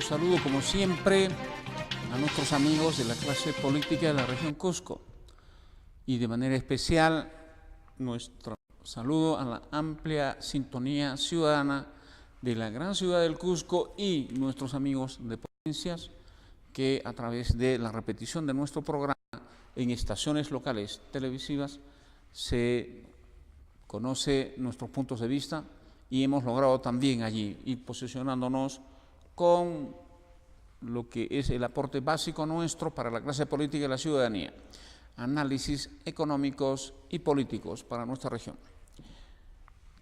Un saludo, como siempre, a nuestros amigos de la clase política de la región Cusco y de manera especial nuestro saludo a la amplia sintonía ciudadana de la gran ciudad del Cusco y nuestros amigos de provincias que a través de la repetición de nuestro programa en estaciones locales televisivas se conoce nuestros puntos de vista y hemos logrado también allí ir posicionándonos con lo que es el aporte básico nuestro para la clase política y la ciudadanía, análisis económicos y políticos para nuestra región.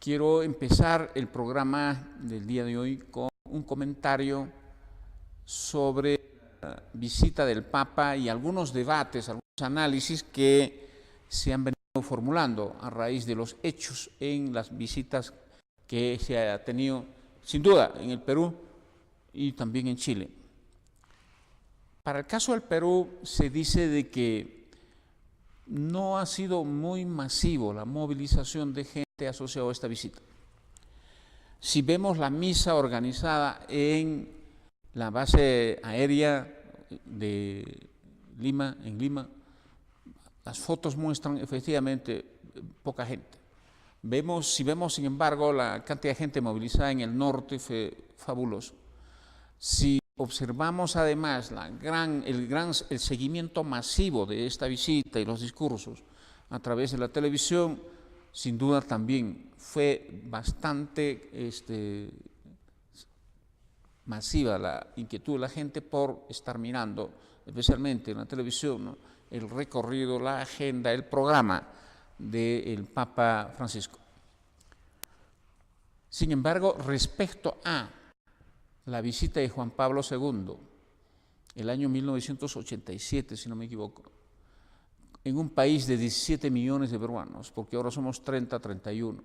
Quiero empezar el programa del día de hoy con un comentario sobre la visita del Papa y algunos debates, algunos análisis que se han venido formulando a raíz de los hechos en las visitas que se ha tenido, sin duda, en el Perú y también en Chile. Para el caso del Perú se dice de que no ha sido muy masivo la movilización de gente asociada a esta visita. Si vemos la misa organizada en la base aérea de Lima, en Lima, las fotos muestran efectivamente poca gente. Si vemos, sin embargo, la cantidad de gente movilizada en el norte fue fabuloso. Si observamos además el seguimiento masivo de esta visita y los discursos a través de la televisión, sin duda también fue bastante masiva la inquietud de la gente por estar mirando, especialmente en la televisión, ¿no?, el recorrido, la agenda, el programa del Papa Francisco. Sin embargo, respecto a la visita de Juan Pablo II, el año 1987, si no me equivoco, en un país de 17 millones de peruanos, porque ahora somos 30, 31,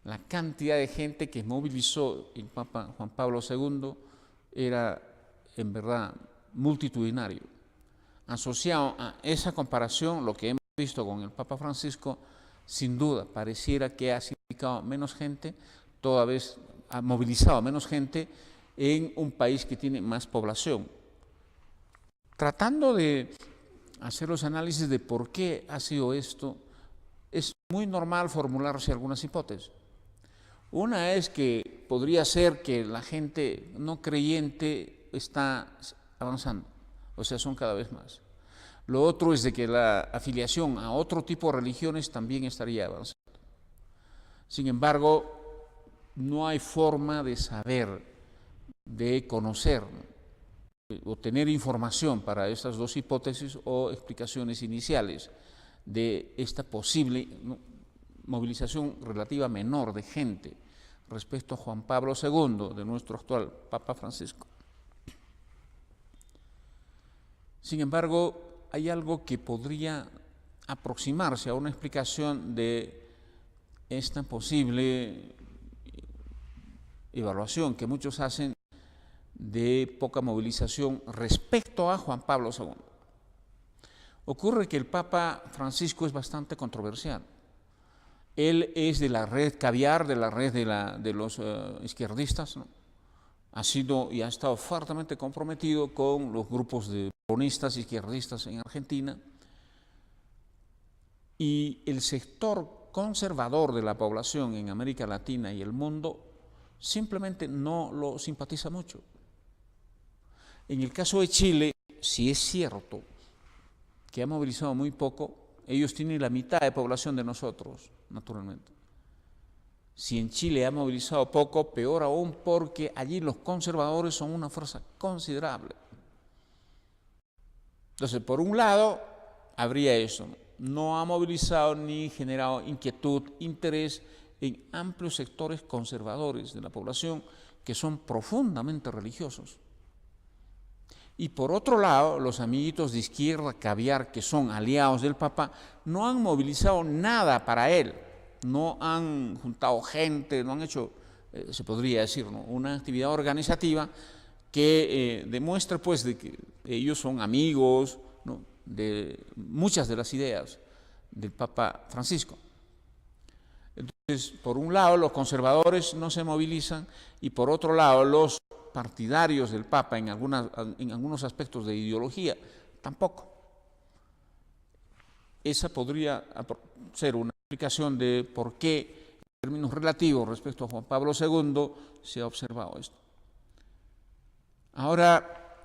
la cantidad de gente que movilizó el Papa Juan Pablo II era en verdad multitudinario. Asociado a esa comparación, lo que hemos visto con el Papa Francisco, sin duda pareciera que ha significado menos gente, toda vez ha movilizado menos gente en un país que tiene más población. Tratando de hacer los análisis de por qué ha sido esto, es muy normal formularse algunas hipótesis. Una es que podría ser que la gente no creyente está avanzando, o sea, son cada vez más. Lo otro es de que la afiliación a otro tipo de religiones también estaría avanzando. Sin embargo, no hay forma de saber, de conocer o tener información para estas dos hipótesis o explicaciones iniciales de esta posible movilización relativa menor de gente respecto a Juan Pablo II, de nuestro actual Papa Francisco. Sin embargo, hay algo que podría aproximarse a una explicación de esta posible evaluación que muchos hacen de poca movilización respecto a Juan Pablo II. Ocurre que el Papa Francisco es bastante controversial. Él es de la red caviar, de la red de los izquierdistas, ¿no? Ha sido y ha estado fuertemente comprometido con los grupos de peronistas izquierdistas en Argentina, y el sector conservador de la población en América Latina y el mundo simplemente no lo simpatiza mucho. En el caso de Chile, si es cierto que ha movilizado muy poco, ellos tienen la mitad de población de nosotros, naturalmente. Si en Chile ha movilizado poco, peor aún, porque allí los conservadores son una fuerza considerable. Entonces, por un lado, habría eso. No ha movilizado ni generado inquietud, interés en amplios sectores conservadores de la población que son profundamente religiosos. Y por otro lado, los amiguitos de izquierda caviar, que son aliados del Papa, no han movilizado nada para él. No han juntado gente, no han hecho, se podría decir, ¿no?, una actividad organizativa que demuestre pues de que ellos son amigos, ¿no?, de muchas de las ideas del Papa Francisco. Entonces, por un lado, los conservadores no se movilizan y por otro lado, los partidarios del Papa en algunos aspectos de ideología, tampoco. Esa podría ser una explicación de por qué, en términos relativos respecto a Juan Pablo II, se ha observado esto. Ahora,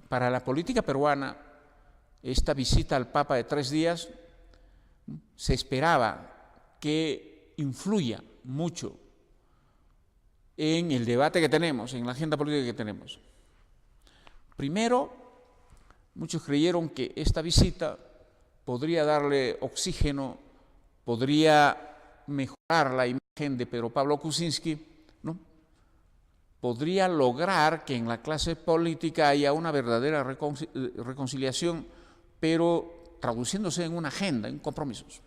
para la política peruana, esta visita al Papa de 3 días se esperaba que influya mucho en el debate que tenemos, en la agenda política que tenemos. Primero, muchos creyeron que esta visita podría darle oxígeno, podría mejorar la imagen de Pedro Pablo Kuczynski, ¿no? Podría lograr que en la clase política haya una verdadera reconciliación, pero traduciéndose en una agenda, en compromisos.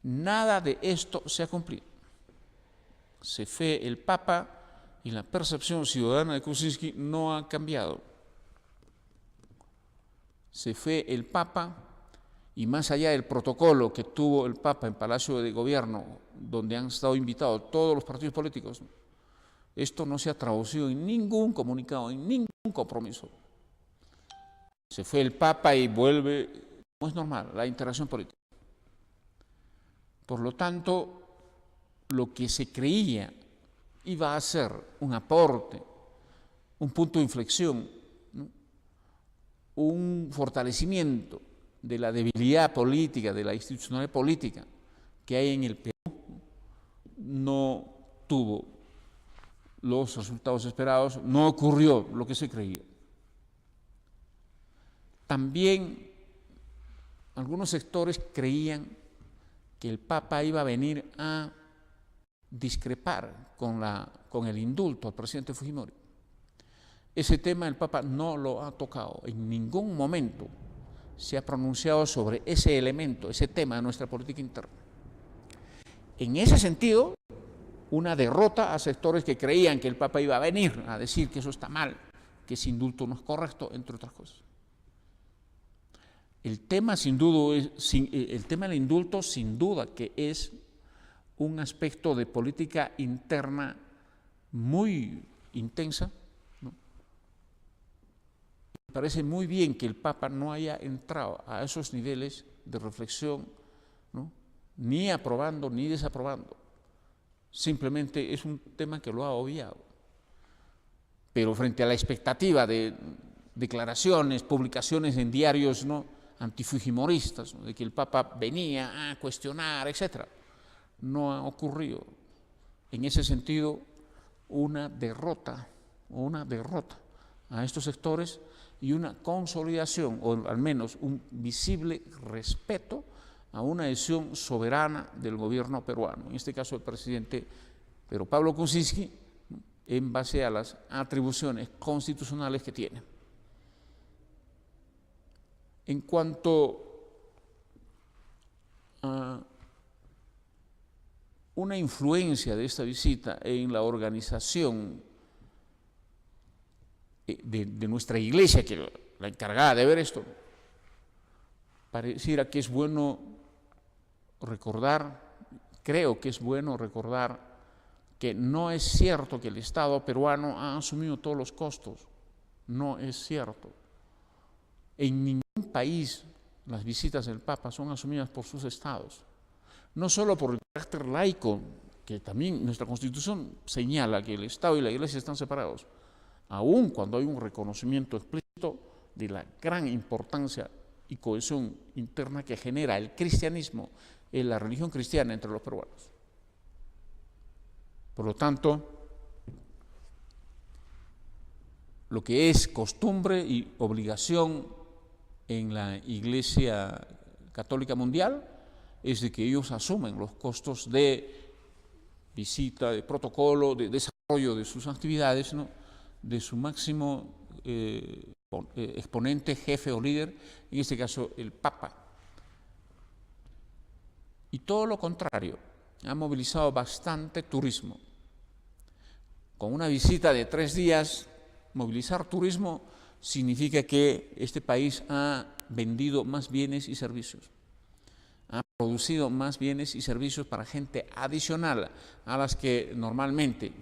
Nada de esto se ha cumplido. Se fue el Papa y la percepción ciudadana de Kuczynski no ha cambiado. Se fue el Papa y más allá del protocolo que tuvo el Papa en Palacio de Gobierno, donde han estado invitados todos los partidos políticos, esto no se ha traducido en ningún comunicado, en ningún compromiso. Se fue el Papa y vuelve, como es normal, la interacción política. Por lo tanto, lo que se creía iba a ser un aporte, un punto de inflexión, ¿no? Un fortalecimiento de la debilidad política, de la institucionalidad política que hay en el Perú, no tuvo los resultados esperados, no ocurrió lo que se creía. También algunos sectores creían que el Papa iba a venir a discrepar con el indulto al presidente Fujimori. Ese tema el Papa no lo ha tocado, en ningún momento se ha pronunciado sobre ese elemento, ese tema de nuestra política interna. En ese sentido, una derrota a sectores que creían que el Papa iba a venir a decir que eso está mal, que ese indulto no es correcto, entre otras cosas. El tema del indulto, sin duda, que es un aspecto de política interna muy intensa, ¿no? Me parece muy bien que el Papa no haya entrado a esos niveles de reflexión, ¿no? Ni aprobando ni desaprobando. Simplemente es un tema que lo ha obviado. Pero frente a la expectativa de declaraciones, publicaciones en diarios, ¿no?, antifujimoristas, ¿no?, de que el Papa venía a cuestionar, etc., no ha ocurrido. En ese sentido, una derrota a estos sectores y una consolidación, o al menos un visible respeto a una decisión soberana del gobierno peruano, en este caso el presidente Pedro Pablo Kuczynski, en base a las atribuciones constitucionales que tiene. En cuanto a una influencia de esta visita en la organización de nuestra iglesia, que la encargada de ver esto, pareciera que es bueno recordar, creo que es bueno recordar que no es cierto que el Estado peruano ha asumido todos los costos, no es cierto. En ningún país las visitas del Papa son asumidas por sus estados, no solo por el carácter laico, que también nuestra Constitución señala que el Estado y la Iglesia están separados, aun cuando hay un reconocimiento explícito de la gran importancia y cohesión interna que genera el cristianismo, la religión cristiana entre los peruanos. Por lo tanto, lo que es costumbre y obligación en la Iglesia Católica Mundial es de que ellos asumen los costos de visita, de protocolo, de desarrollo de sus actividades, ¿no?, de su máximo exponente, jefe o líder, en este caso el Papa. Y todo lo contrario, ha movilizado bastante turismo. Con una visita de 3 días, movilizar turismo significa que este país ha vendido más bienes y servicios, ha producido más bienes y servicios para gente adicional a las que normalmente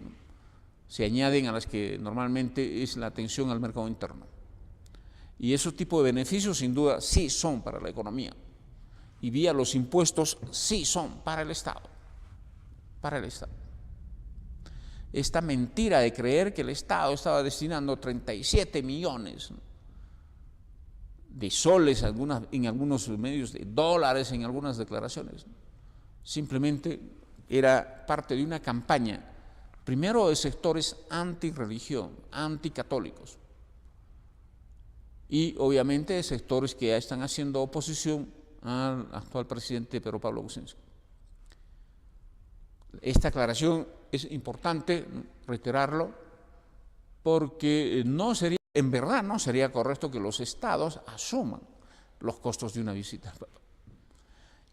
se añaden a las que normalmente es la atención al mercado interno. Y esos tipos de beneficios sin duda sí son para la economía. Y vía los impuestos sí son para el Estado. Para el Estado. Esta mentira de creer que el Estado estaba destinando 37 millones de soles en algunos medios, de dólares en algunas declaraciones, simplemente era parte de una campaña, primero de sectores antirreligión, anticatólicos, y obviamente de sectores que ya están haciendo oposición al actual presidente Pedro Pablo Kuczynski. Esta aclaración es importante reiterarlo porque en verdad no sería correcto que los estados asuman los costos de una visita.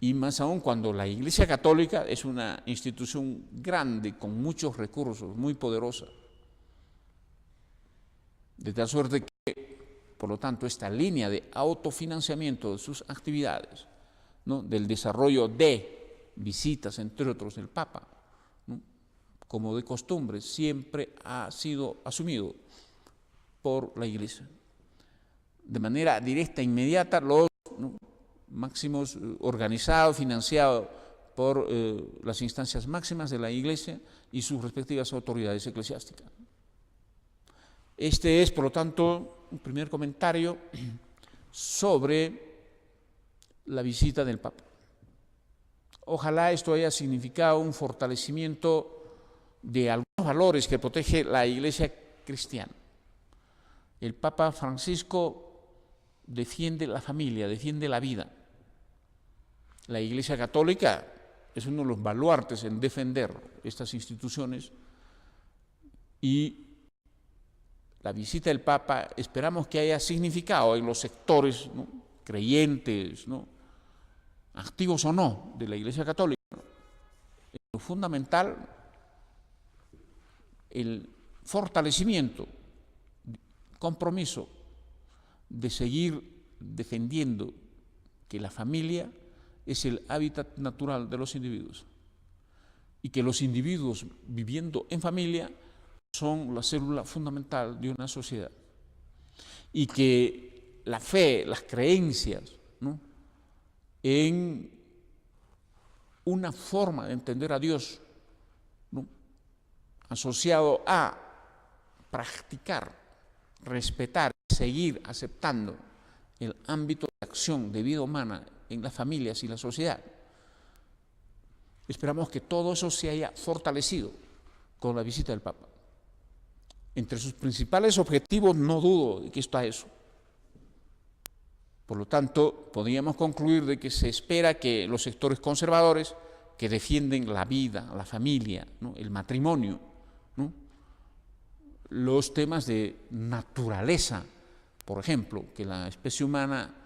Y más aún cuando la Iglesia Católica es una institución grande, con muchos recursos, muy poderosa. De tal suerte que, por lo tanto, esta línea de autofinanciamiento de sus actividades, ¿no?, del desarrollo de visitas, entre otros, del Papa, ¿no?, como de costumbre, siempre ha sido asumido por la Iglesia. De manera directa, inmediata, los, ¿no?, máximos organizados, financiados por las instancias máximas de la Iglesia y sus respectivas autoridades eclesiásticas. Este es, por lo tanto, un primer comentario sobre la visita del Papa. Ojalá esto haya significado un fortalecimiento de algunos valores que protege la Iglesia cristiana. El Papa Francisco defiende la familia, defiende la vida. La Iglesia Católica es uno de los baluartes en defender estas instituciones y la visita del Papa esperamos que haya significado en los sectores, ¿no?, creyentes, ¿no?, activos o no, de la Iglesia Católica, lo fundamental, el fortalecimiento, compromiso de seguir defendiendo que la familia es el hábitat natural de los individuos y que los individuos viviendo en familia son la célula fundamental de una sociedad y que la fe, las creencias, ¿no?, en una forma de entender a Dios, ¿no?, asociado a practicar, respetar, seguir aceptando el ámbito de acción de vida humana en las familias y la sociedad. Esperamos que todo eso se haya fortalecido con la visita del Papa. Entre sus principales objetivos no dudo de que está eso. Por lo tanto, podríamos concluir de que se espera que los sectores conservadores que defienden la vida, la familia, ¿no?, el matrimonio, ¿no?, los temas de naturaleza, por ejemplo, que la especie humana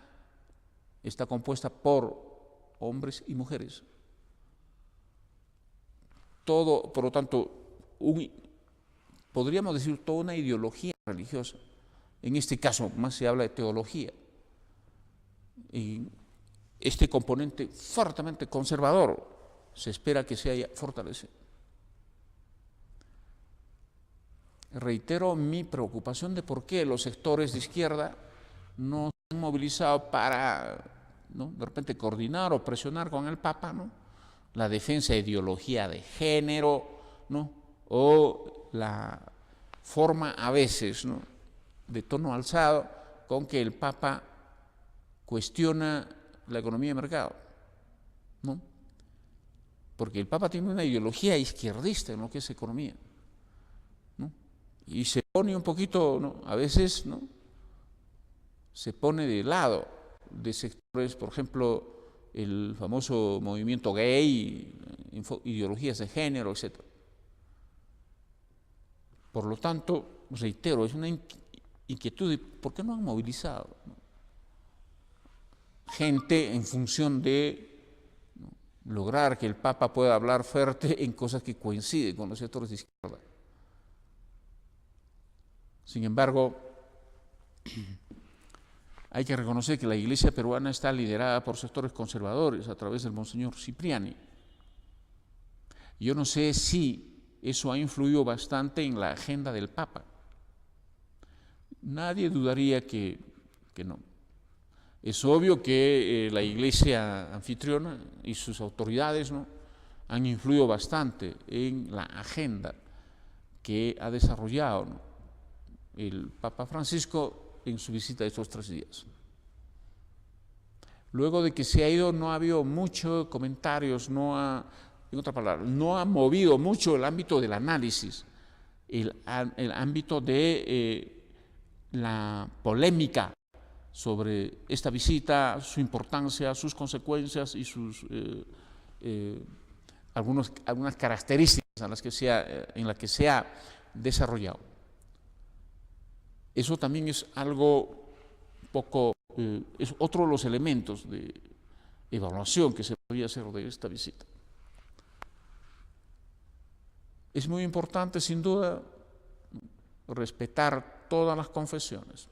está compuesta por hombres y mujeres. Todo, por lo tanto, podríamos decir toda una ideología religiosa. En este caso, más se habla de teología. Y este componente fuertemente conservador se espera que se haya fortalecido. Reitero mi preocupación de por qué los sectores de izquierda no se han movilizado para, ¿no?, de repente coordinar o presionar con el Papa, ¿no?, la defensa de ideología de género, ¿no?, o la forma a veces, ¿no?, de tono alzado con que el Papa cuestiona la economía de mercado, ¿no? Porque el Papa tiene una ideología izquierdista en lo que es economía, ¿no?, y se pone un poquito, ¿no?, a veces, ¿no?, se pone de lado de sectores, por ejemplo, el famoso movimiento gay, ideologías de género, etc. Por lo tanto, reitero, es una inquietud de por qué no han movilizado, ¿no?, gente en función de, ¿no?, lograr que el Papa pueda hablar fuerte en cosas que coinciden con los sectores de izquierda. Sin embargo, hay que reconocer que la Iglesia peruana está liderada por sectores conservadores a través del Monseñor Cipriani. Yo no sé si eso ha influido bastante en la agenda del Papa. Nadie dudaría que no. Es obvio que la Iglesia anfitriona y sus autoridades, ¿no?, han influido bastante en la agenda que ha desarrollado, ¿no?, el Papa Francisco en su visita de estos 3 días. Luego de que se ha ido, no ha habido muchos comentarios, en otra palabra, no ha movido mucho el ámbito del análisis, el ámbito de la polémica sobre esta visita, su importancia, sus consecuencias y algunas características en las que se ha desarrollado. Eso también es algo es otro de los elementos de evaluación que se podría hacer de esta visita. Es muy importante, sin duda, respetar todas las confesiones.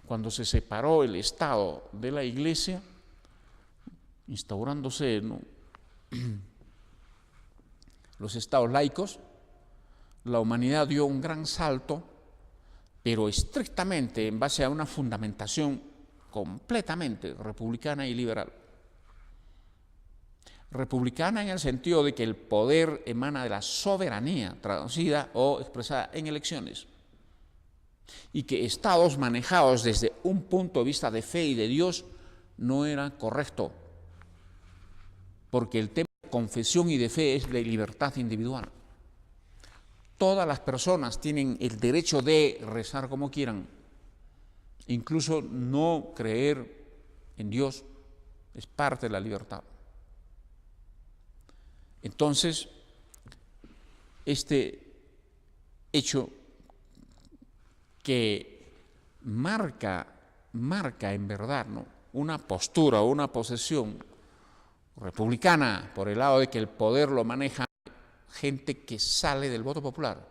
Cuando se separó el Estado de la Iglesia, instaurándose, ¿no?, los estados laicos, la humanidad dio un gran salto, pero estrictamente en base a una fundamentación completamente republicana y liberal. Republicana en el sentido de que el poder emana de la soberanía traducida o expresada en elecciones, y que estados manejados desde un punto de vista de fe y de Dios no era correcto, porque el tema de confesión y de fe es de libertad individual. Todas las personas tienen el derecho de rezar como quieran, incluso no creer en Dios es parte de la libertad. Entonces, este hecho que marca en verdad, ¿no?, una postura o una posición republicana por el lado de que el poder lo maneja gente que sale del voto popular,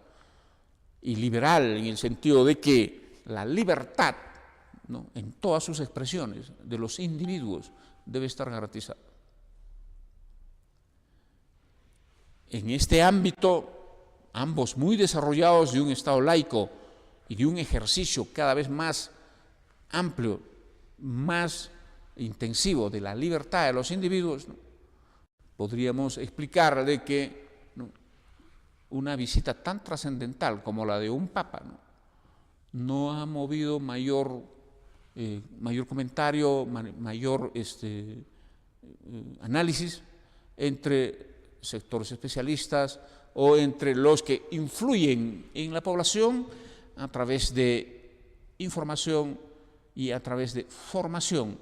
y liberal en el sentido de que la libertad, ¿no?, en todas sus expresiones de los individuos debe estar garantizada. En este ámbito, ambos muy desarrollados de un Estado laico y de un ejercicio cada vez más amplio, más intensivo de la libertad de los individuos, ¿no?, podríamos explicar de que, ¿no?, una visita tan trascendental como la de un Papa no ha movido mayor comentario, mayor análisis entre sectores especialistas o entre los que influyen en la población a través de información y a través de formación,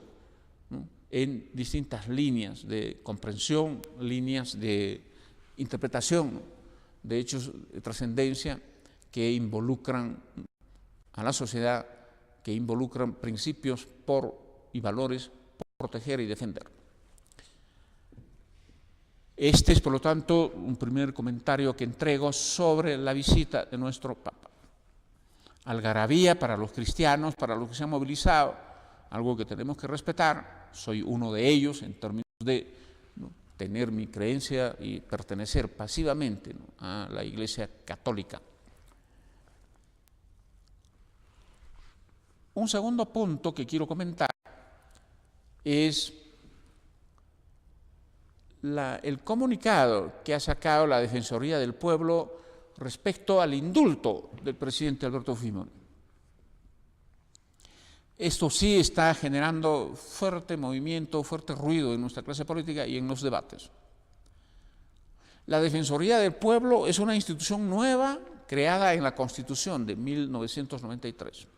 ¿no?, en distintas líneas de comprensión, líneas de interpretación, ¿no?, de hechos de trascendencia que involucran a la sociedad, que involucran principios y valores por proteger y defender. Este es, por lo tanto, un primer comentario que entrego sobre la visita de nuestro Papa. Algarabía para los cristianos, para los que se han movilizado, algo que tenemos que respetar. Soy uno de ellos en términos de, ¿no?, tener mi creencia y pertenecer pasivamente, ¿no?, a la Iglesia Católica. Un segundo punto que quiero comentar es el comunicado que ha sacado la Defensoría del Pueblo respecto al indulto del presidente Alberto Fujimori. Esto sí está generando fuerte movimiento, fuerte ruido en nuestra clase política y en los debates. La Defensoría del Pueblo es una institución nueva creada en la Constitución de 1993.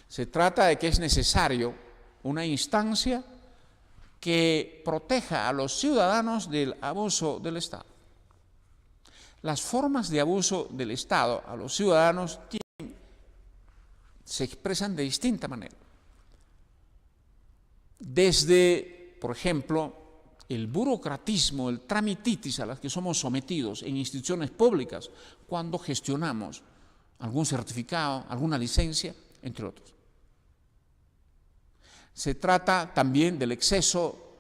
Se trata de que es necesario una instancia que proteja a los ciudadanos del abuso del Estado. Las formas de abuso del Estado a los ciudadanos se expresan de distinta manera. Desde, por ejemplo, el burocratismo, el tramititis a las que somos sometidos en instituciones públicas cuando gestionamos algún certificado, alguna licencia, entre otros. Se trata también del exceso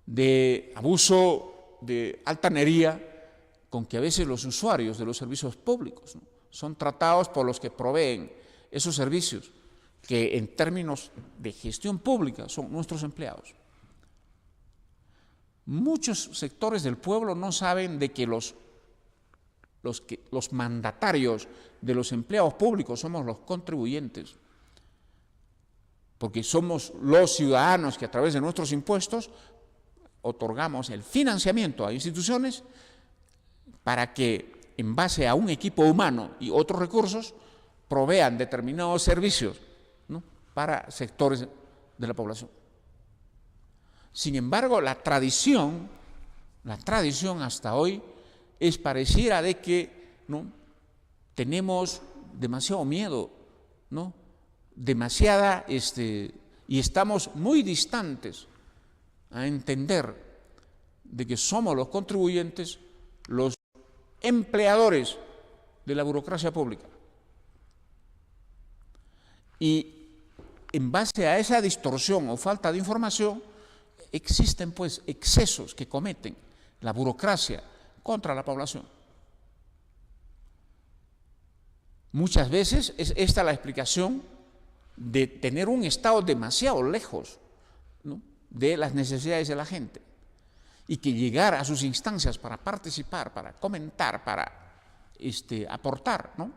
de abuso de altanería con que a veces los usuarios de los servicios públicos, ¿no?, son tratados por los que proveen esos servicios, que en términos de gestión pública son nuestros empleados. Muchos sectores del pueblo no saben de que los mandatarios de los empleados públicos somos los contribuyentes, porque somos los ciudadanos que a través de nuestros impuestos otorgamos el financiamiento a instituciones para que, en base a un equipo humano y otros recursos, provean determinados servicios, ¿no?, para sectores de la población. Sin embargo, la tradición hasta hoy pareciera de que, ¿no?, tenemos demasiado miedo, ¿no?, y estamos muy distantes a entender de que somos los contribuyentes, los empleadores de la burocracia pública. Y en base a esa distorsión o falta de información, existen pues excesos que cometen la burocracia contra la población. Muchas veces es esta la explicación de tener un Estado demasiado lejos, ¿no?, de las necesidades de la gente, y que llegar a sus instancias para participar, para comentar, para aportar, ¿no?,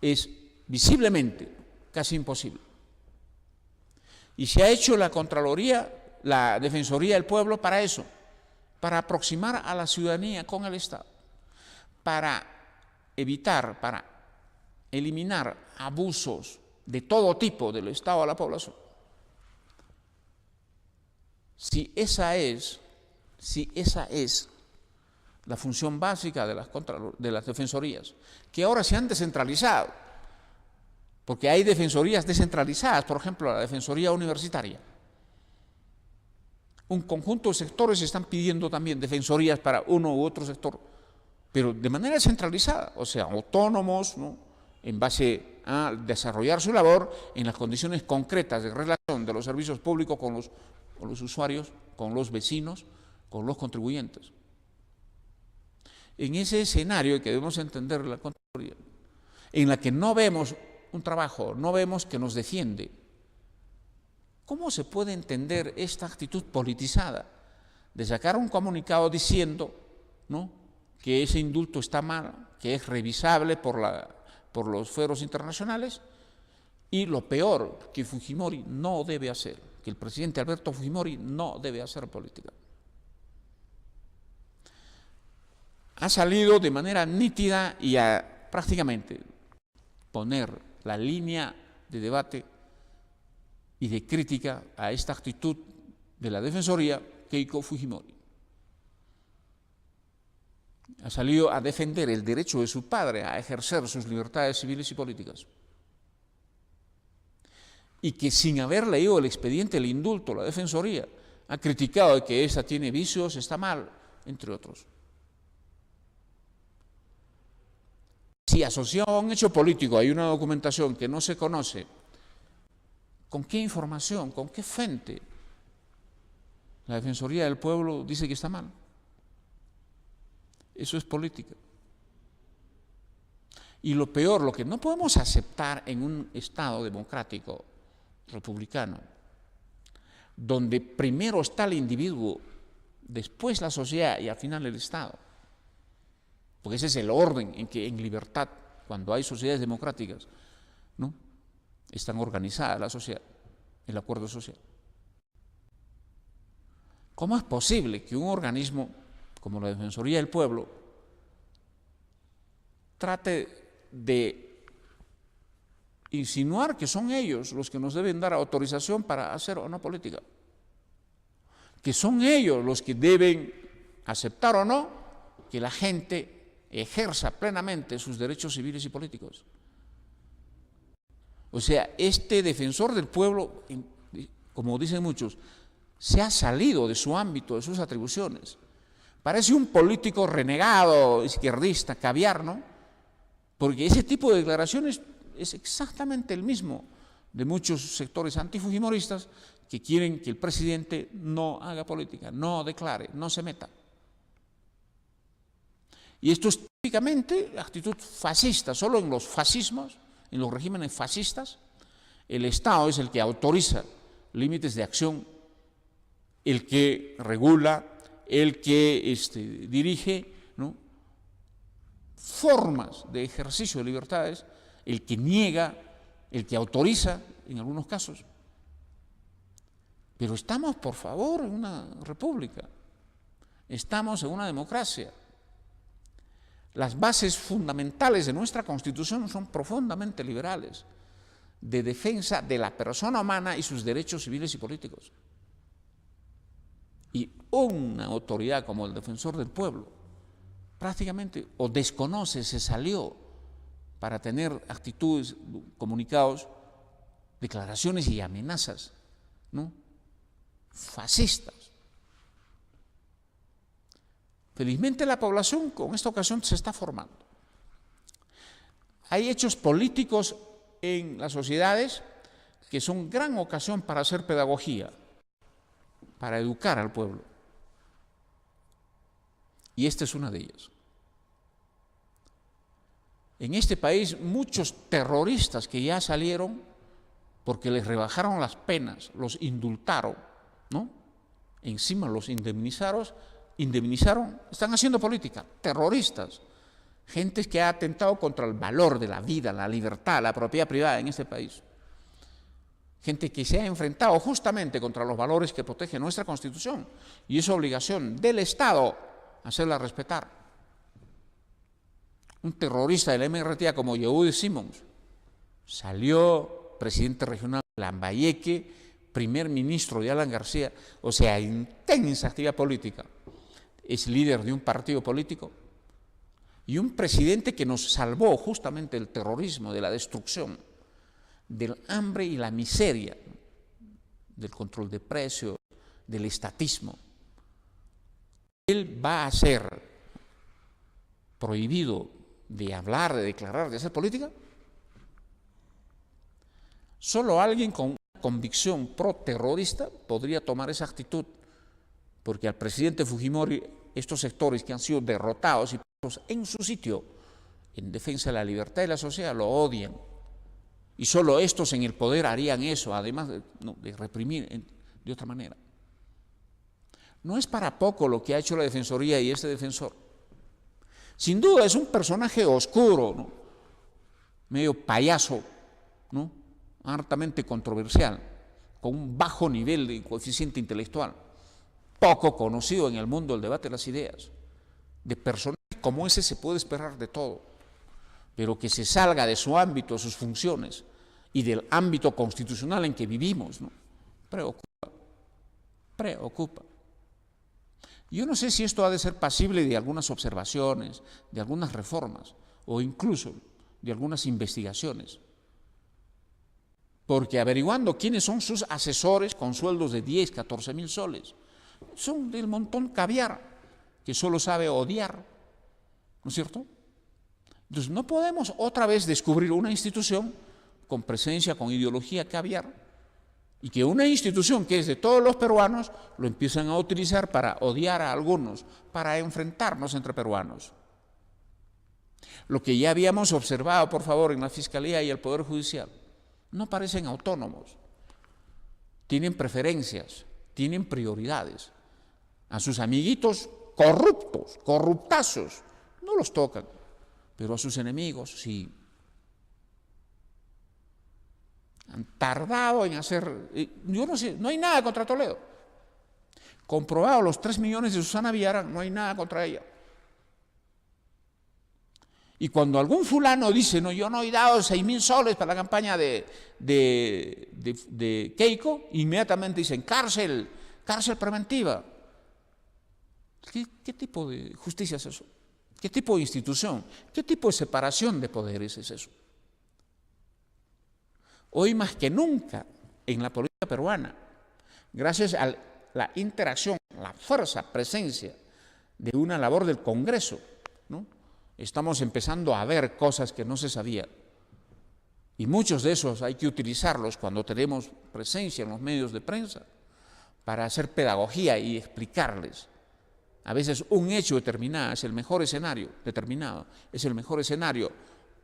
es visiblemente casi imposible. Y se ha hecho la Contraloría, la Defensoría del Pueblo para eso, para aproximar a la ciudadanía con el Estado, para evitar, para eliminar abusos de todo tipo del Estado a la población. Si esa es la función básica de las defensorías, que ahora se han descentralizado, porque hay defensorías descentralizadas, por ejemplo, la Defensoría Universitaria. Un conjunto de sectores están pidiendo también defensorías para uno u otro sector, pero de manera centralizada, o sea, autónomos, ¿no?, en base a desarrollar su labor en las condiciones concretas de relación de los servicios públicos con los usuarios, con los vecinos, con los contribuyentes. En ese escenario que debemos entender la Contraloría, en la que no vemos un trabajo, no vemos que nos defiende, ¿cómo se puede entender esta actitud politizada de sacar un comunicado diciendo, ¿no?, que ese indulto está mal, que es revisable por los fueros internacionales, y lo peor, que Fujimori no debe hacer, que el presidente Alberto Fujimori no debe hacer política? Ha salido de manera nítida y a prácticamente poner la línea de debate y de crítica a esta actitud de la Defensoría Keiko Fujimori. Ha salido a defender el derecho de su padre a ejercer sus libertades civiles y políticas. Y que sin haber leído el expediente del indulto, la Defensoría ha criticado que esta tiene vicios, está mal, entre otros. Si asociado a un hecho político hay una documentación que no se conoce, ¿con qué información, con qué fuente la Defensoría del Pueblo dice que está mal? Eso es política. Y lo peor, lo que no podemos aceptar en un Estado democrático, republicano, donde primero está el individuo, después la sociedad y al final el Estado, porque ese es el orden en que en libertad, cuando hay sociedades democráticas, ¿no?, están organizadas la sociedad, el acuerdo social. ¿Cómo es posible que un organismo como la Defensoría del Pueblo trate de insinuar que son ellos los que nos deben dar autorización para hacer o no política? Que son ellos los que deben aceptar o no que la gente ejerza plenamente sus derechos civiles y políticos. O sea, este defensor del pueblo, como dicen muchos, se ha salido de su ámbito, de sus atribuciones. Parece un político renegado, izquierdista, caviar, ¿no? Porque ese tipo de declaraciones es exactamente el mismo de muchos sectores antifujimoristas que quieren que el presidente no haga política, no declare, no se meta. Y esto es típicamente actitud fascista. Solo en los fascismos, en los regímenes fascistas, el Estado es el que autoriza límites de acción, el que regula, el que dirige, ¿no?, formas de ejercicio de libertades, el que niega, el que autoriza en algunos casos. Pero estamos, por favor, en una república, estamos en una democracia. Las bases fundamentales de nuestra Constitución son profundamente liberales, de defensa de la persona humana y sus derechos civiles y políticos. Y una autoridad como el defensor del pueblo prácticamente o desconoce, se salió para tener actitudes, comunicados, declaraciones y amenazas, ¿no?, fascistas. Felizmente la población con esta ocasión se está formando. Hay hechos políticos en las sociedades que son gran ocasión para hacer pedagogía, para educar al pueblo. Y esta es una de ellas. En este país muchos terroristas que ya salieron porque les rebajaron las penas, los indultaron, ¿no?, encima los indemnizaron, están haciendo política, terroristas, gente que ha atentado contra el valor de la vida, la libertad, la propiedad privada en este país. Gente que se ha enfrentado justamente contra los valores que protege nuestra Constitución, y es obligación del Estado hacerla respetar. Un terrorista del MRTA como Yehudi Simons salió presidente regional de Lambayeque, primer ministro de Alan García, o sea, intensa actividad política. Es líder de un partido político y un presidente que nos salvó justamente del terrorismo, de la destrucción, del hambre y la miseria, del control de precios, del estatismo. Él va a ser prohibido de hablar, de declarar, de hacer política. Solo alguien con una convicción pro-terrorista podría tomar esa actitud, porque al presidente Fujimori, estos sectores que han sido derrotados y puestos en su sitio en defensa de la libertad y la sociedad lo odian. Y solo estos en el poder harían eso, además de reprimir de otra manera. No es para poco lo que ha hecho la Defensoría y este defensor. Sin duda es un personaje oscuro, ¿no?, medio payaso, ¿no?, hartamente controversial, con un bajo nivel de coeficiente intelectual, poco conocido en el mundo del debate de las ideas. De personajes como ese se puede esperar de todo, pero que se salga de su ámbito, sus funciones y del ámbito constitucional en que vivimos, ¿no?, preocupa. Yo no sé si esto ha de ser pasible de algunas observaciones, de algunas reformas o incluso de algunas investigaciones, porque averiguando quiénes son sus asesores con sueldos de 10, 14 mil soles, son del montón caviar que solo sabe odiar, ¿no es cierto? Entonces no podemos otra vez descubrir una institución con presencia, con ideología caviar, y que una institución que es de todos los peruanos lo empiezan a utilizar para odiar a algunos, para enfrentarnos entre peruanos. Lo que ya habíamos observado, por favor, en la Fiscalía y el Poder Judicial, no parecen autónomos, tienen preferencias, tienen prioridades. A sus amiguitos corruptos, corruptazos, no los tocan, pero a sus enemigos sí. Han tardado en hacer, yo no sé, no hay nada contra Toledo. Comprobado los 3 millones de Susana Villarán, no hay nada contra ella. Y cuando algún fulano dice, no, yo no he dado 6.000 soles para la campaña de Keiko, inmediatamente dicen, cárcel preventiva. ¿Qué tipo de justicia es eso? ¿Qué tipo de institución? ¿Qué tipo de separación de poderes es eso? Hoy más que nunca en la política peruana, gracias a la interacción, la fuerza, presencia de una labor del Congreso, ¿no?, estamos empezando a ver cosas que no se sabía. Y muchos de esos hay que utilizarlos cuando tenemos presencia en los medios de prensa para hacer pedagogía y explicarles. A veces un hecho determinado es el mejor escenario, es el mejor escenario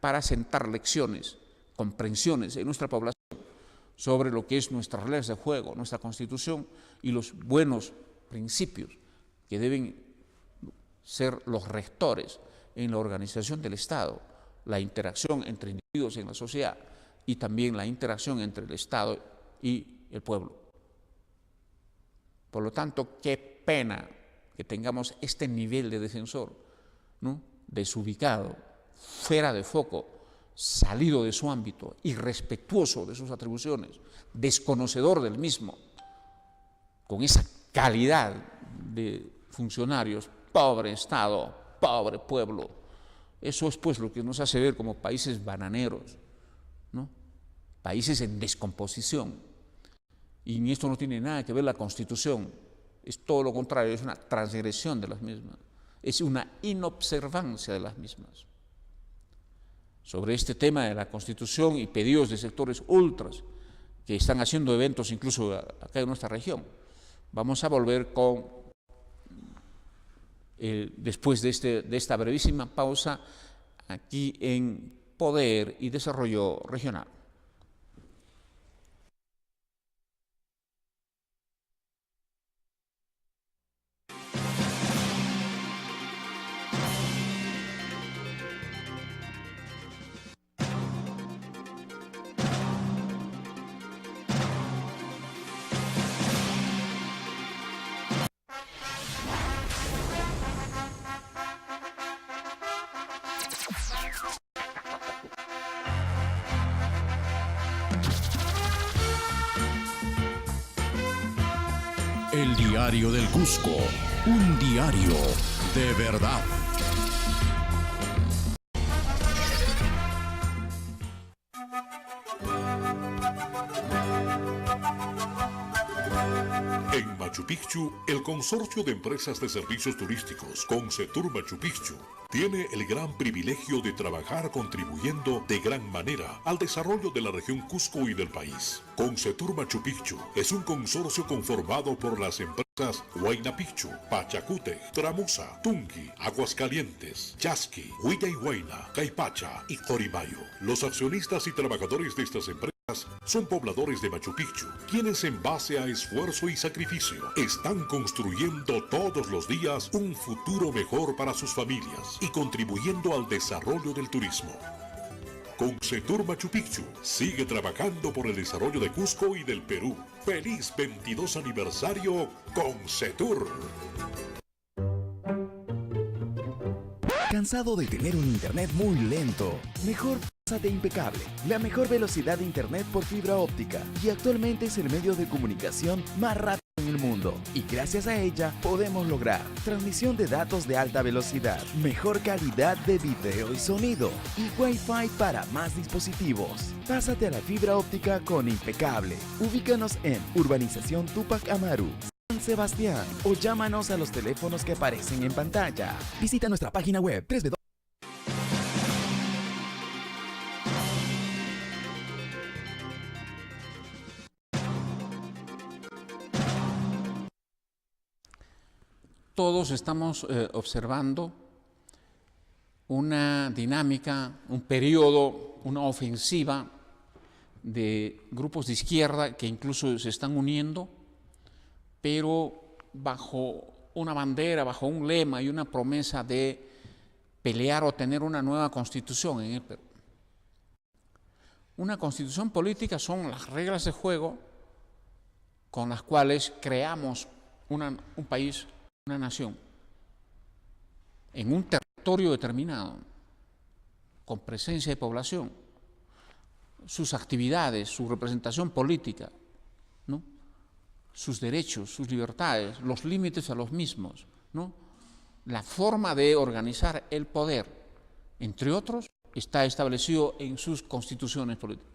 para sentar lecciones, comprensiones en nuestra población sobre lo que es nuestras reglas de juego, nuestra Constitución y los buenos principios que deben ser los rectores en la organización del Estado, la interacción entre individuos en la sociedad y también la interacción entre el Estado y el pueblo. Por lo tanto, qué pena que tengamos este nivel de defensor, ¿no?, desubicado, fuera de foco, salido de su ámbito, irrespetuoso de sus atribuciones, desconocedor del mismo, con esa calidad de funcionarios, pobre Estado, pobre pueblo. Eso es pues lo que nos hace ver como países bananeros, ¿no?, países en descomposición. Y en esto no tiene nada que ver la Constitución, es todo lo contrario, es una transgresión de las mismas, es una inobservancia de las mismas. Sobre este tema de la Constitución y pedidos de sectores ultras que están haciendo eventos incluso acá en nuestra región, vamos a volver con, después de esta brevísima pausa, aquí en Poder y Desarrollo Regional. El Diario del Cusco, un diario de verdad. En Machu Picchu, el Consorcio de Empresas de Servicios Turísticos, Concetur Machu Picchu, tiene el gran privilegio de trabajar contribuyendo de gran manera al desarrollo de la región Cusco y del país. Concetur Machu Picchu es un consorcio conformado por las empresas Huayna Picchu, Pachacútec, Tramusa, Tungi, Aguascalientes, Chasqui, Huilla y Huayna, Caipacha y Corimayo. Los accionistas y trabajadores de estas empresas son pobladores de Machu Picchu, quienes en base a esfuerzo y sacrificio están construyendo todos los días un futuro mejor para sus familias y contribuyendo al desarrollo del turismo. Concetur Machu Picchu sigue trabajando por el desarrollo de Cusco y del Perú. ¡Feliz 22 aniversario Concetur! ¿Cansado de tener un internet muy lento? Mejor pásate Impecable, la mejor velocidad de internet por fibra óptica, y actualmente es el medio de comunicación más rápido en el mundo, y gracias a ella podemos lograr transmisión de datos de alta velocidad, mejor calidad de video y sonido, y Wi-Fi para más dispositivos. Pásate a la fibra óptica con Impecable. Ubícanos en Urbanización Túpac Amaru, San Sebastián, o llámanos a los teléfonos que aparecen en pantalla. Visita nuestra página web www. Todos estamos observando una dinámica, un periodo, una ofensiva de grupos de izquierda que incluso se están uniendo, pero bajo una bandera, bajo un lema y una promesa de pelear o tener una nueva constitución en el Perú. Una constitución política son las reglas de juego con las cuales creamos un país, una nación, en un territorio determinado, con presencia de población, sus actividades, su representación política, ¿no?, sus derechos, sus libertades, los límites a los mismos, ¿no?, la forma de organizar el poder, entre otros, está establecido en sus constituciones políticas.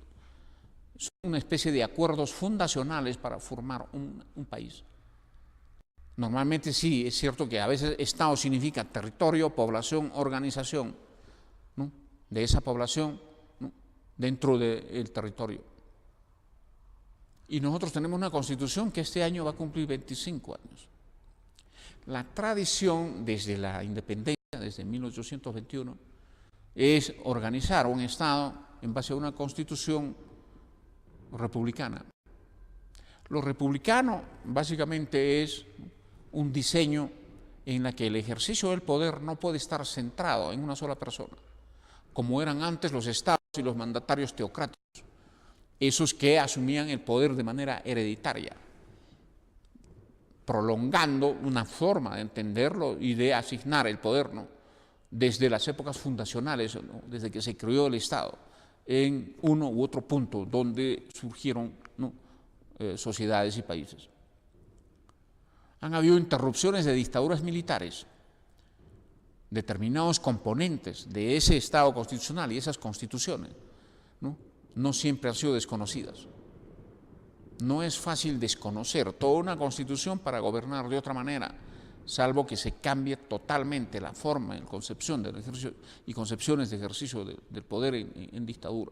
Son una especie de acuerdos fundacionales para formar un país. Normalmente sí, es cierto que a veces Estado significa territorio, población, organización, ¿no?, de esa población, ¿no?, dentro del territorio. Y nosotros tenemos una Constitución que este año va a cumplir 25 años. La tradición desde la independencia, desde 1821, es organizar un Estado en base a una Constitución republicana. Lo republicano básicamente es un diseño en la que el ejercicio del poder no puede estar centrado en una sola persona, como eran antes los estados y los mandatarios teocráticos, esos que asumían el poder de manera hereditaria, prolongando una forma de entenderlo y de asignar el poder, ¿no?, desde las épocas fundacionales, ¿no?, desde que se creó el Estado, en uno u otro punto donde surgieron, ¿no?, sociedades y países. Han habido interrupciones de dictaduras militares. Determinados componentes de ese Estado constitucional y esas constituciones no siempre han sido desconocidas. No es fácil desconocer toda una constitución para gobernar de otra manera, salvo que se cambie totalmente la forma y concepción del ejercicio y concepciones de ejercicio del poder en dictadura.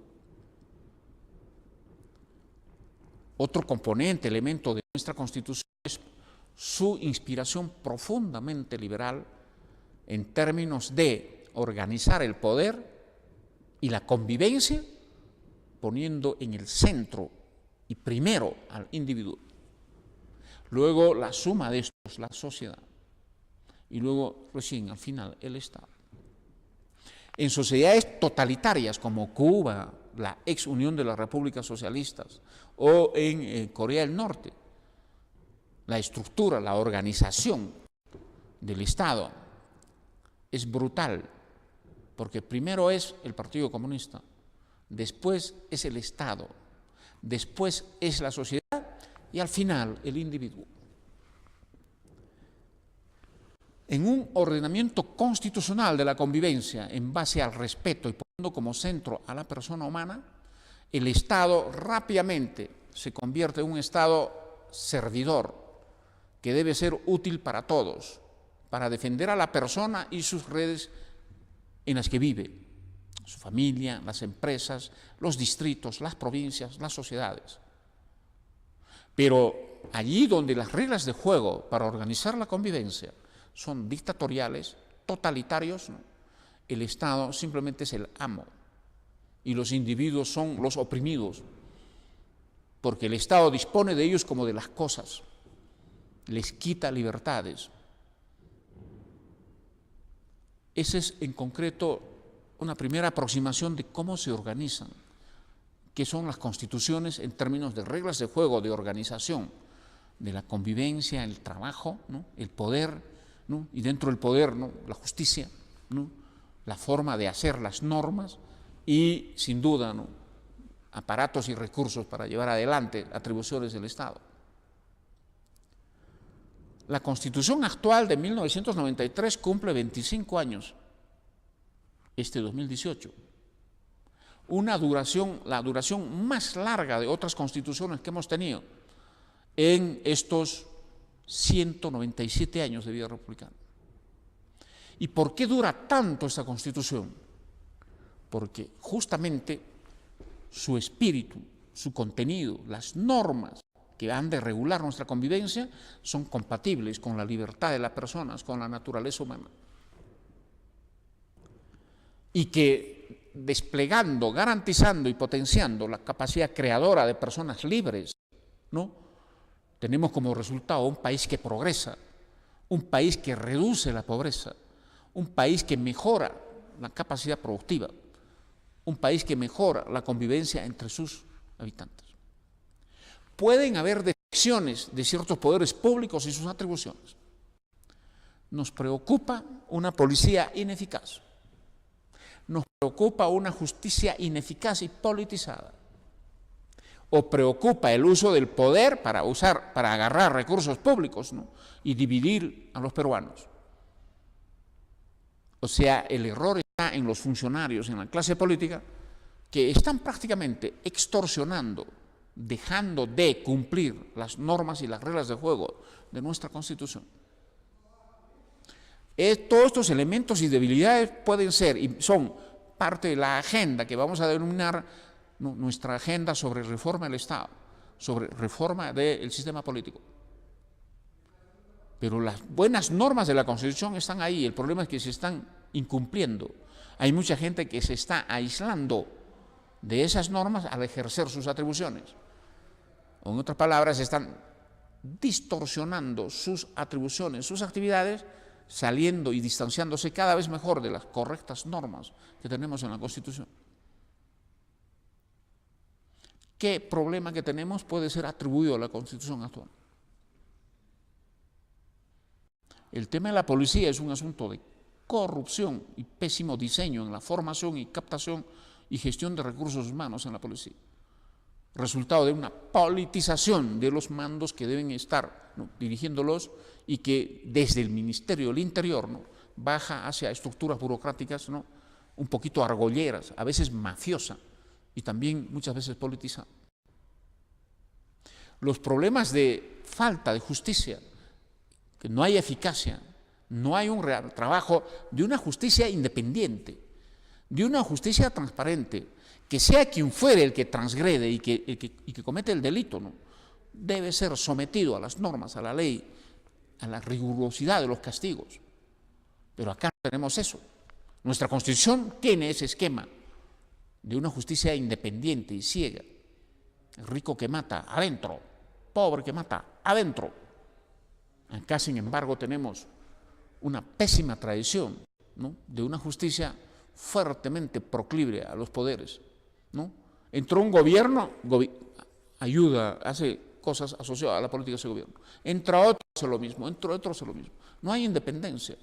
Otro componente, elemento de nuestra Constitución es su inspiración profundamente liberal en términos de organizar el poder y la convivencia, poniendo en el centro y primero al individuo, luego la suma de estos, la sociedad, y luego recién al final el Estado. En sociedades totalitarias como Cuba, la ex Unión de las Repúblicas Socialistas, o en Corea del Norte, la estructura, la organización del Estado es brutal, porque primero es el Partido Comunista, después es el Estado, después es la sociedad y al final el individuo. En un ordenamiento constitucional de la convivencia en base al respeto y poniendo como centro a la persona humana, el Estado rápidamente se convierte en un Estado servidor que debe ser útil para todos, para defender a la persona y sus redes en las que vive, su familia, las empresas, los distritos, las provincias, las sociedades. Pero allí donde las reglas de juego para organizar la convivencia son dictatoriales, totalitarios, ¿no?, el Estado simplemente es el amo y los individuos son los oprimidos, porque el Estado dispone de ellos como de las cosas, les quita libertades. Esa es en concreto una primera aproximación de cómo se organizan, qué son las constituciones en términos de reglas de juego, de organización, de la convivencia, el trabajo, ¿no?, el poder, ¿no?, y dentro del poder, ¿no?, la justicia, ¿no?, la forma de hacer las normas y, sin duda, ¿no?, aparatos y recursos para llevar adelante atribuciones del Estado. La Constitución actual de 1993 cumple 25 años, este 2018. La duración más larga de otras constituciones que hemos tenido en estos 197 años de vida republicana. ¿Y por qué dura tanto esta Constitución? Porque justamente su espíritu, su contenido, las normas que han de regular nuestra convivencia son compatibles con la libertad de las personas, con la naturaleza humana. Y que desplegando, garantizando y potenciando la capacidad creadora de personas libres, ¿no?, tenemos como resultado un país que progresa, un país que reduce la pobreza, un país que mejora la capacidad productiva, un país que mejora la convivencia entre sus habitantes. Pueden haber defecciones de ciertos poderes públicos y sus atribuciones. Nos preocupa una policía ineficaz. Nos preocupa una justicia ineficaz y politizada. O preocupa el uso del poder para agarrar recursos públicos, ¿no?, y dividir a los peruanos. O sea, el error está en los funcionarios, en la clase política, que están prácticamente extorsionando, dejando de cumplir las normas y las reglas de juego de nuestra Constitución. Todos estos elementos y debilidades pueden ser y son parte de la agenda que vamos a denominar ¿no?, nuestra agenda sobre reforma del Estado, sobre reforma del sistema político. Pero las buenas normas de la Constitución están ahí, el problema es que se están incumpliendo. Hay mucha gente que se está aislando de esas normas al ejercer sus atribuciones. O en otras palabras, están distorsionando sus atribuciones, sus actividades, saliendo y distanciándose cada vez mejor de las correctas normas que tenemos en la Constitución. ¿Qué problema que tenemos puede ser atribuido a la Constitución actual? El tema de la policía es un asunto de corrupción y pésimo diseño en la formación y captación y gestión de recursos humanos en la policía. Resultado de una politización de los mandos que deben estar, ¿no?, dirigiéndolos, y que desde el Ministerio del Interior, ¿no?, baja hacia estructuras burocráticas, ¿no?, un poquito argolleras, a veces mafiosa y también muchas veces politizada. Los problemas de falta de justicia, que no hay eficacia, no hay un real trabajo de una justicia independiente, de una justicia transparente, que sea quien fuere el que transgrede y que comete el delito, ¿no?, debe ser sometido a las normas, a la ley, a la rigurosidad de los castigos. Pero acá no tenemos eso. Nuestra Constitución tiene ese esquema de una justicia independiente y ciega. El rico que mata, adentro; pobre que mata, adentro. Acá, sin embargo, tenemos una pésima tradición, ¿no?, de una justicia fuertemente proclive a los poderes, ¿no? Entró un gobierno, ayuda, hace cosas asociadas a la política de ese gobierno. Entra otro, hace lo mismo, entra otro, hace lo mismo. No hay independencia.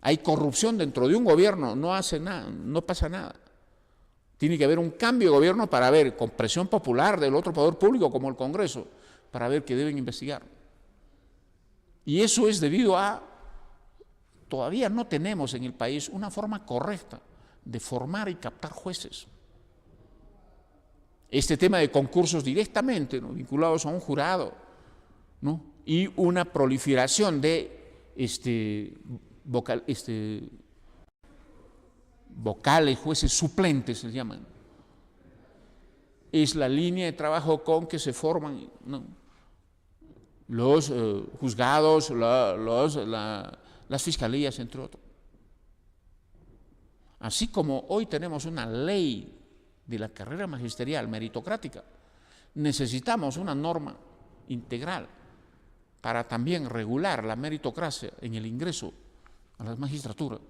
Hay corrupción dentro de un gobierno, no hace nada, no pasa nada. Tiene que haber un cambio de gobierno para ver, con presión popular del otro poder público como el Congreso, para ver que deben investigar. Y eso es debido a, todavía no tenemos en el país una forma correcta de formar y captar jueces. Este tema de concursos directamente, ¿no?, vinculados a un jurado, ¿no?, y una proliferación de vocales, jueces suplentes se llaman, es la línea de trabajo con que se forman, ¿no?, los juzgados, las fiscalías, entre otros. Así como hoy tenemos una ley de la carrera magisterial meritocrática, necesitamos una norma integral para también regular la meritocracia en el ingreso a las magistraturas,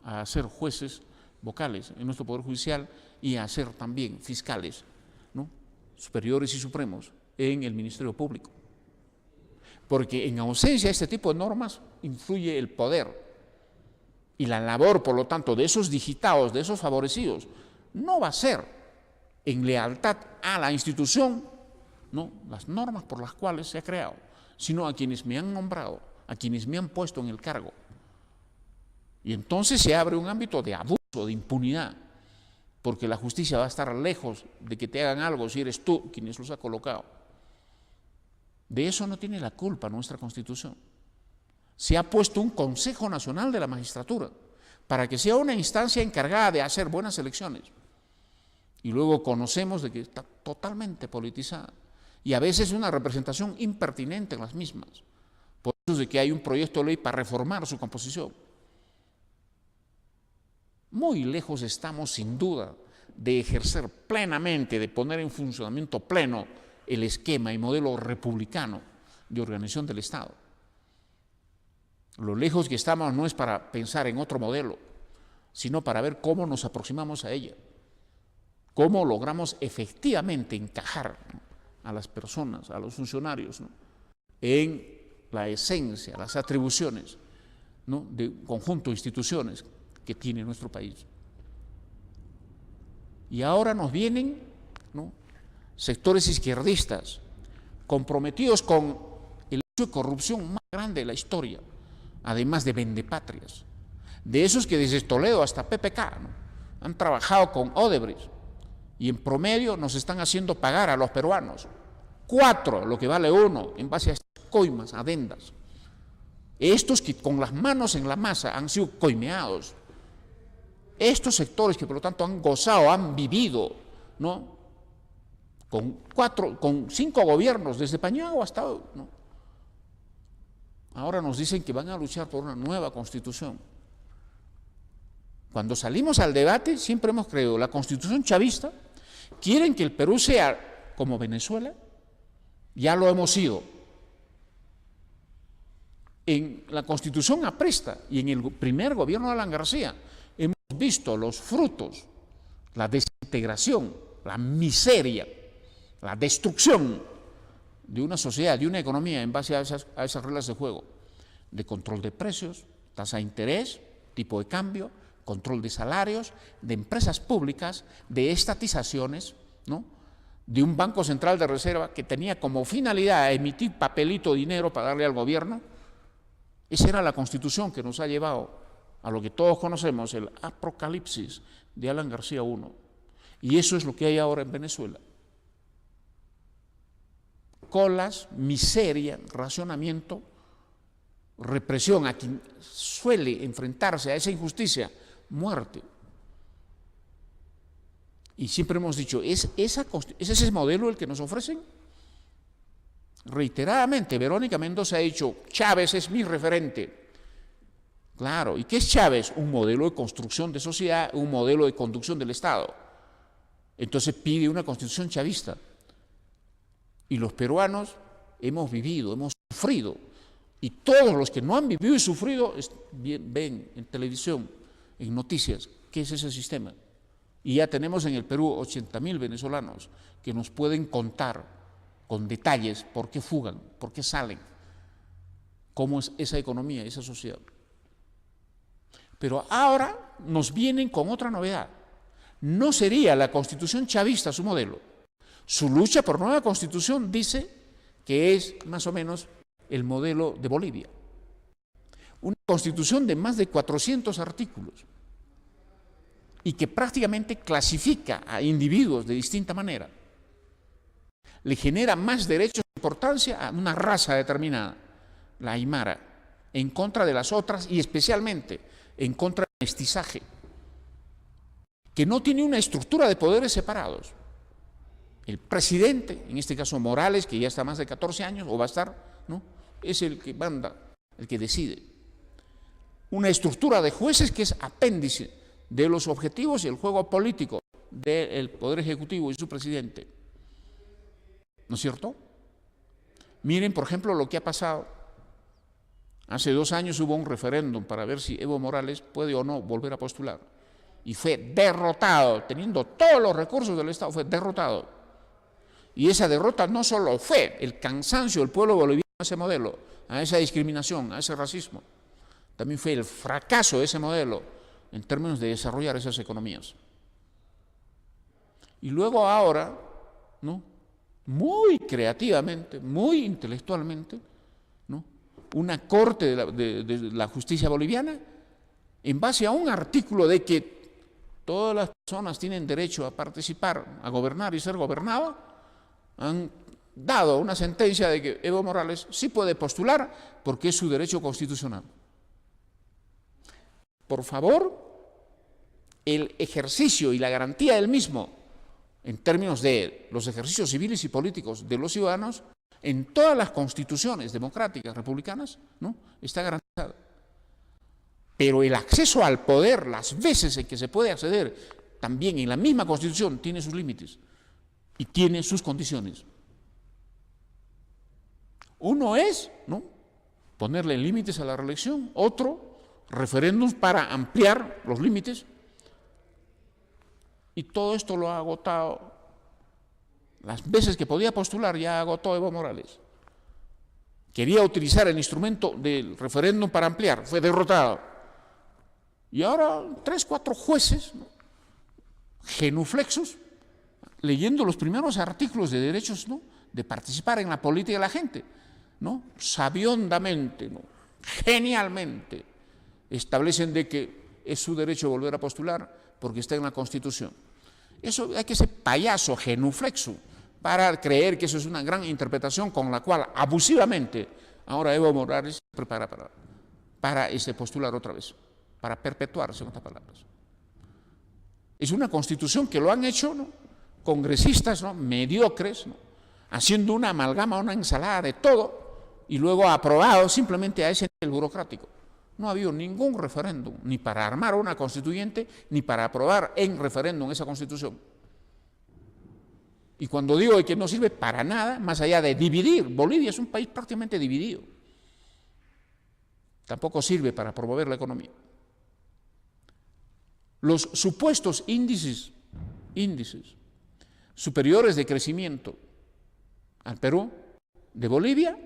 a ser jueces vocales en nuestro Poder Judicial y a ser también fiscales, ¿no?, superiores y supremos en el Ministerio Público. Porque en ausencia de este tipo de normas influye el poder y la labor, por lo tanto, de esos digitados, de esos favorecidos, no va a ser en lealtad a la institución, ¿no?, las normas por las cuales se ha creado, sino a quienes me han nombrado, a quienes me han puesto en el cargo. Y entonces se abre un ámbito de abuso, de impunidad, porque la justicia va a estar lejos de que te hagan algo si eres tú quienes los ha colocado. De eso no tiene la culpa nuestra Constitución. Se ha puesto un Consejo Nacional de la Magistratura para que sea una instancia encargada de hacer buenas elecciones. Y luego conocemos de que está totalmente politizada y a veces una representación impertinente en las mismas. Por eso es de que hay un proyecto de ley para reformar su composición. Muy lejos estamos, sin duda, de ejercer plenamente, de poner en funcionamiento pleno el esquema y modelo republicano de organización del Estado. Lo lejos que estamos no es para pensar en otro modelo, sino para ver cómo nos aproximamos a ella, cómo logramos efectivamente encajar, ¿no?, a las personas, a los funcionarios, ¿no?, en la esencia, las atribuciones, ¿no?, de un conjunto de instituciones que tiene nuestro país. Y ahora nos vienen, ¿no?, sectores izquierdistas comprometidos con el hecho de corrupción más grande de la historia, además de vendepatrias, de esos que desde Toledo hasta PPK, ¿no?, han trabajado con Odebrecht y en promedio nos están haciendo pagar a los peruanos 4 lo que vale 1 en base a estas coimas, adendas. Estos que con las manos en la masa han sido coimeados Estos sectores que por lo tanto han gozado, han vivido, ¿no?, con 5 gobiernos, desde Pañagua hasta hoy, ¿no?, ahora nos dicen que van a luchar por una nueva constitución. Cuando salimos al debate siempre hemos creído, la constitución chavista, quieren que el Perú sea como Venezuela, ya lo hemos sido. En la constitución apresta y en el primer gobierno de Alan García hemos visto los frutos, la desintegración, la miseria, la destrucción de una sociedad, de una economía en base a esas reglas de juego, de control de precios, tasa de interés, tipo de cambio, control de salarios, de empresas públicas, de estatizaciones, ¿no?, de un Banco Central de Reserva que tenía como finalidad emitir papelito de dinero para darle al gobierno. Esa era la constitución que nos ha llevado a lo que todos conocemos, el apocalipsis de Alan García I. Y eso es lo que hay ahora en Venezuela. Colas, miseria, racionamiento, represión a quien suele enfrentarse a esa injusticia, muerte. Y siempre hemos dicho, ¿es ese modelo el que nos ofrecen? Reiteradamente, Verónica Mendoza ha dicho, Chávez es mi referente. Claro, ¿y qué es Chávez? Un modelo de construcción de sociedad, un modelo de conducción del Estado. Entonces pide una constitución chavista. Y los peruanos hemos vivido, hemos sufrido. Y todos los que no han vivido y sufrido ven en televisión, en noticias, qué es ese sistema. Y ya tenemos en el Perú 80.000 venezolanos que nos pueden contar con detalles por qué fugan, por qué salen, cómo es esa economía, esa sociedad. Pero ahora nos vienen con otra novedad. No sería la constitución chavista su modelo. Su lucha por nueva constitución dice que es más o menos el modelo de Bolivia. Una constitución de más de 400 artículos y que prácticamente clasifica a individuos de distinta manera. Le genera más derechos de importancia a una raza determinada, la aymara, en contra de las otras y especialmente en contra del mestizaje, que no tiene una estructura de poderes separados. El presidente, en este caso Morales, que ya está más de 14 años, o va a estar, ¿no?, es el que manda, el que decide. Una estructura de jueces que es apéndice de los objetivos y el juego político del Poder Ejecutivo y su presidente. ¿No es cierto? Miren, por ejemplo, lo que ha pasado. Hace 2 años hubo un referéndum para ver si Evo Morales puede o no volver a postular. Y fue derrotado, teniendo todos los recursos del Estado, fue derrotado. Y esa derrota no solo fue el cansancio del pueblo boliviano a ese modelo, a esa discriminación, a ese racismo, también fue el fracaso de ese modelo en términos de desarrollar esas economías. Y luego ahora, ¿no?, muy creativamente, muy intelectualmente, ¿no?, una corte de la justicia boliviana, en base a un artículo de que todas las personas tienen derecho a participar, a gobernar y ser gobernado, han dado una sentencia de que Evo Morales sí puede postular porque es su derecho constitucional. Por favor, el ejercicio y la garantía del mismo, en términos de los ejercicios civiles y políticos de los ciudadanos, en todas las constituciones democráticas, republicanas, ¿no?, está garantizado. Pero el acceso al poder, las veces en que se puede acceder, también en la misma constitución, tiene sus límites y tiene sus condiciones. Uno es, ¿no?, ponerle límites a la reelección, otro, referéndums para ampliar los límites. Y todo esto lo ha agotado. Las veces que podía postular ya agotó Evo Morales. Quería utilizar el instrumento del referéndum para ampliar, fue derrotado. Y ahora 3, 4 jueces, ¿no?, genuflexos, leyendo los primeros artículos de derechos, ¿no?, de participar en la política de la gente, ¿no?, sabiondamente, ¿no?, genialmente, establecen de que es su derecho volver a postular porque está en la Constitución. Eso hay que ser payaso, genuflexo, para creer que eso es una gran interpretación con la cual abusivamente ahora Evo Morales se prepara para postular otra vez, para perpetuarse, en otras palabras. Es una constitución que lo han hecho, ¿no?, congresistas, ¿no?, mediocres, ¿no?, haciendo una amalgama, una ensalada de todo, y luego aprobado simplemente a ese nivel burocrático. No ha habido ningún referéndum, ni para armar una constituyente, ni para aprobar en referéndum esa constitución. Y cuando digo que no sirve para nada, más allá de dividir, Bolivia es un país prácticamente dividido. Tampoco sirve para promover la economía. Los supuestos índices superiores de crecimiento al Perú de Bolivia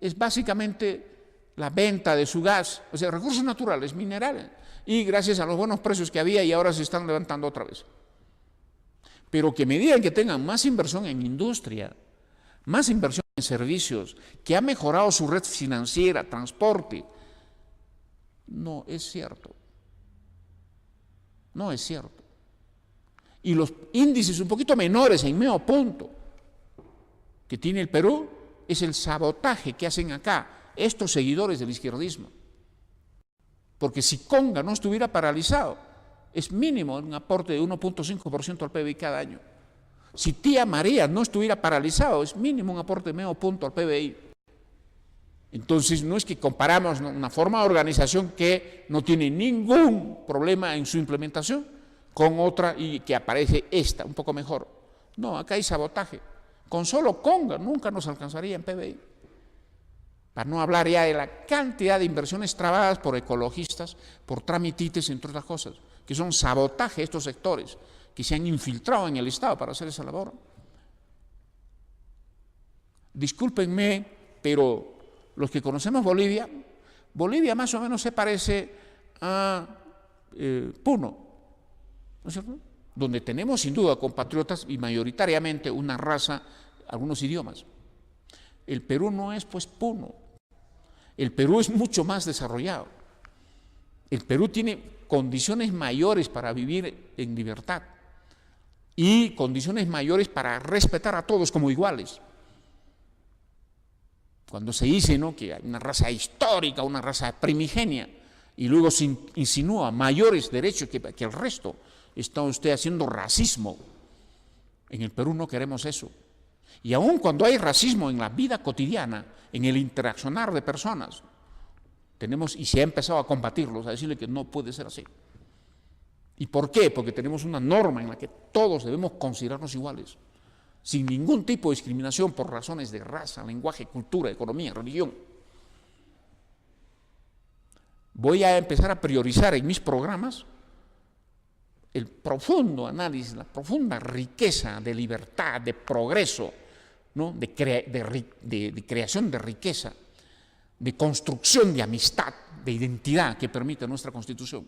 es básicamente la venta de su gas, o sea, recursos naturales, minerales, y gracias a los buenos precios que había y ahora se están levantando otra vez. Pero que a medida que tengan más inversión en industria, más inversión en servicios, que ha mejorado su red financiera, transporte, no es cierto. No es cierto. Y los índices un poquito menores, en medio punto, que tiene el Perú, es el sabotaje que hacen acá estos seguidores del izquierdismo. Porque si Conga no estuviera paralizado, es mínimo un aporte de 1.5% al PBI cada año. Si Tía María no estuviera paralizado, es mínimo un aporte de medio punto al PBI. Entonces, no es que comparamos una forma de organización que no tiene ningún problema en su implementación con otra y que aparece esta, un poco mejor. No, acá hay sabotaje. Con solo Conga nunca nos alcanzaría en PBI. Para no hablar ya de la cantidad de inversiones trabadas por ecologistas, por tramitites, entre otras cosas, que son sabotaje a estos sectores que se han infiltrado en el Estado para hacer esa labor. Discúlpenme, pero los que conocemos Bolivia, Bolivia más o menos se parece a Puno, ¿no es cierto?, donde tenemos sin duda compatriotas y mayoritariamente una raza, algunos idiomas. El Perú no es pues Puno, el Perú es mucho más desarrollado. El Perú tiene condiciones mayores para vivir en libertad y condiciones mayores para respetar a todos como iguales. Cuando se dice, ¿no?, que hay una raza histórica, una raza primigenia, y luego se insinúa mayores derechos que el resto, está usted haciendo racismo. En el Perú no queremos eso. Y aun cuando hay racismo en la vida cotidiana, en el interaccionar de personas, tenemos, y se ha empezado a combatirlos, a decirle que no puede ser así. ¿Y por qué? Porque tenemos una norma en la que todos debemos considerarnos iguales, sin ningún tipo de discriminación por razones de raza, lenguaje, cultura, economía, religión. Voy a empezar a priorizar en mis programas el profundo análisis, la profunda riqueza de libertad, de progreso, ¿no?, de creación de riqueza, de construcción de amistad, de identidad que permite nuestra Constitución.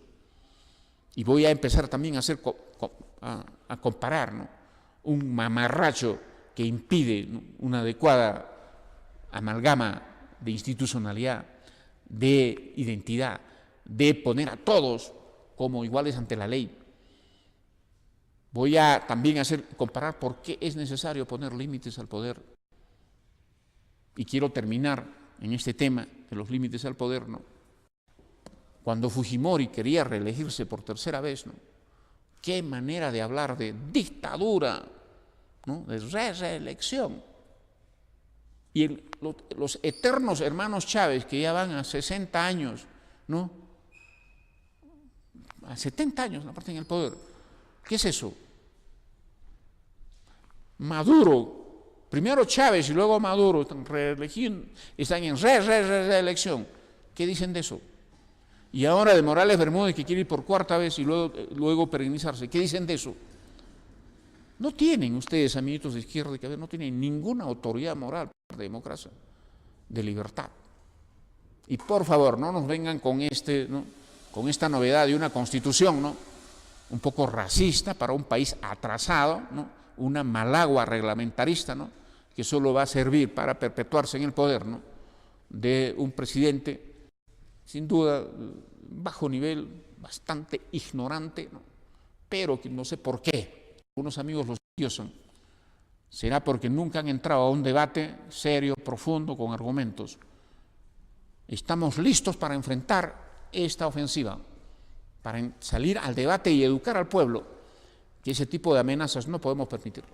Y voy a empezar también a comparar, ¿no?, un mamarracho que impide, ¿no?, una adecuada amalgama de institucionalidad, de identidad, de poner a todos como iguales ante la ley. Voy a también comparar por qué es necesario poner límites al poder. Y quiero terminar en este tema de los límites al poder, ¿no? Cuando Fujimori quería reelegirse por tercera vez, ¿no?, qué manera de hablar de dictadura, ¿no?, de reelección. Y los eternos hermanos Chávez, que ya van a 60 años, ¿no?, a 70 años la parte en el poder, ¿qué es eso? Maduro, primero Chávez y luego Maduro, están en reelección. ¿Qué dicen de eso? Y ahora de Morales Bermúdez, que quiere ir por cuarta vez y luego perenizarse. ¿Qué dicen de eso? No tienen ustedes, amiguitos de izquierda, que no tienen ninguna autoridad moral de democracia, de libertad. Y por favor, no nos vengan con esta novedad de una constitución, ¿no?, un poco racista para un país atrasado, ¿no?, una malagua reglamentarista, ¿no?, que solo va a servir para perpetuarse en el poder, ¿no?, de un presidente sin duda bajo nivel, bastante ignorante, ¿no?, pero que no sé por qué algunos amigos los endiosan. Será porque nunca han entrado a un debate serio, profundo, con argumentos. Estamos listos para enfrentar esta ofensiva, para salir al debate y educar al pueblo, Y ese tipo de amenazas no podemos permitirlo.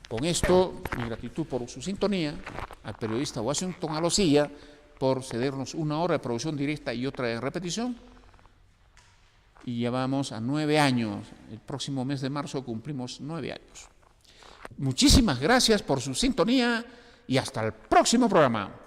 Con esto, mi gratitud por su sintonía, al periodista Washington Alosilla por cedernos 1 hora de producción directa y otra de repetición. Y llevamos a 9 años. El próximo mes de marzo cumplimos 9 años. Muchísimas gracias por su sintonía y hasta el próximo programa.